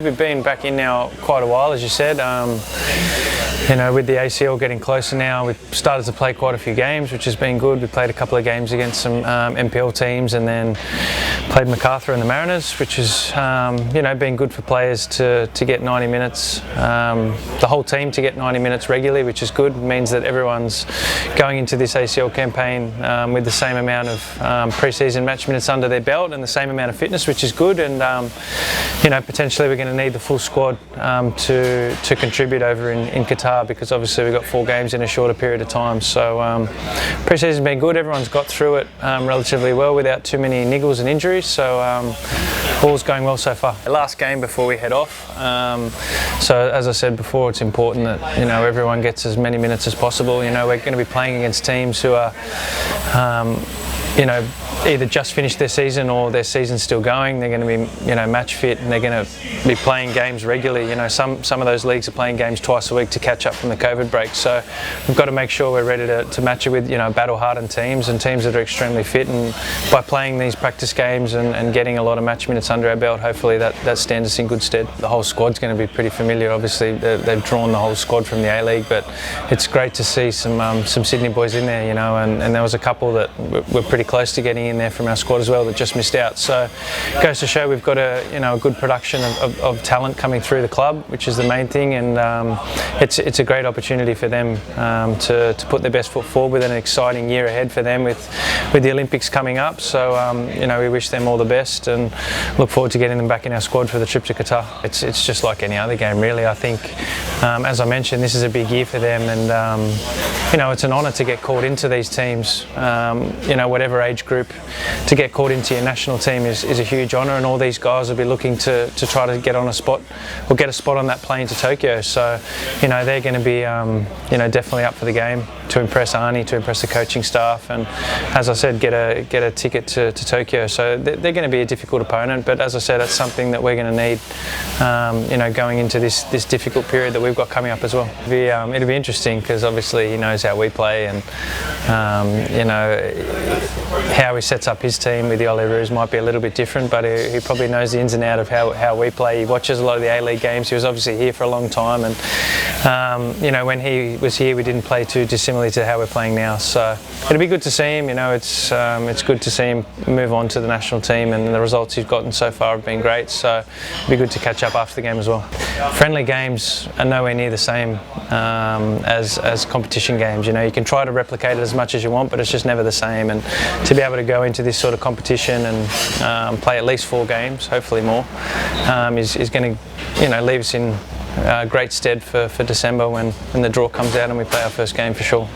We've been back in now quite a while, as you said. With the ACL getting closer now, we've started to play quite a few games, which has been good. We played a couple of games against some MPL teams, and then played MacArthur and the Mariners, which has been good for players to get 90 minutes. The whole team to get 90 minutes regularly, which is good. It means that everyone's going into this ACL campaign with the same amount of pre-season match minutes under their belt and the same amount of fitness, which is good. And potentially we're going to need the full squad to contribute over in Qatar, because obviously we've got 4 games in a shorter period of time. So pre-season's been good. Everyone's got through it relatively well without too many niggles and injuries. So all's going well so far. The last game before we head off. So as I said before, it's important that everyone gets as many minutes as possible. We're going to be playing against teams who are either just finished their season or their season's still going. They're going to be match fit, and they're going to be playing games regularly. Some of those leagues are playing games twice a week to catch up from the COVID break. So we've got to make sure we're ready to match it with battle-hardened teams and teams that are extremely fit. And by playing these practice games and getting a lot of match minutes under our belt, hopefully that stands us in good stead. The whole squad's going to be pretty familiar. Obviously they've drawn the whole squad from the A-League, but it's great to see some Sydney boys in there. And there was a couple that were pretty close to getting in there from our squad as well that just missed out. So it goes to show we've got a good production of talent coming through the club, which is the main thing. And it's a great opportunity for them to put their best foot forward with an exciting year ahead for them with the Olympics coming up. So we wish them all the best and look forward to getting them back in our squad for the trip to Qatar. It's just like any other game, really. I think as I mentioned, this is a big year for them, and it's an honour to get called into these teams. Whatever age group, to get called into your national team is a huge honour, and all these guys will be looking to try to get on a spot or get a spot on that plane to Tokyo. So they're going to be definitely up for the game, to impress Arnie, to impress the coaching staff, and as I said, get a ticket to Tokyo. So they're going to be a difficult opponent, but as I said, that's something that we're going to need going into this difficult period that we've got coming up as well. It'll be interesting, because obviously he knows how we play, and how he sets up his team with the Olyroos might be a little bit different, but he probably knows the ins and outs of how we play. He watches a lot of the A-League games. He was obviously here for a long time, and when he was here, we didn't play too dissimilarly to how we're playing now. So it'll be good to see him. It's good to see him move on to the national team, and the results he's gotten so far have been great. So it'll be good to catch up after the game as well. Friendly games are nowhere near the same as competition games. You can try to replicate it as much as you want, but it's just never the same. And to be able to go into this sort of competition and play at least 4 games, hopefully more, is going to leave us in great stead for December when the draw comes out and we play our first game for sure.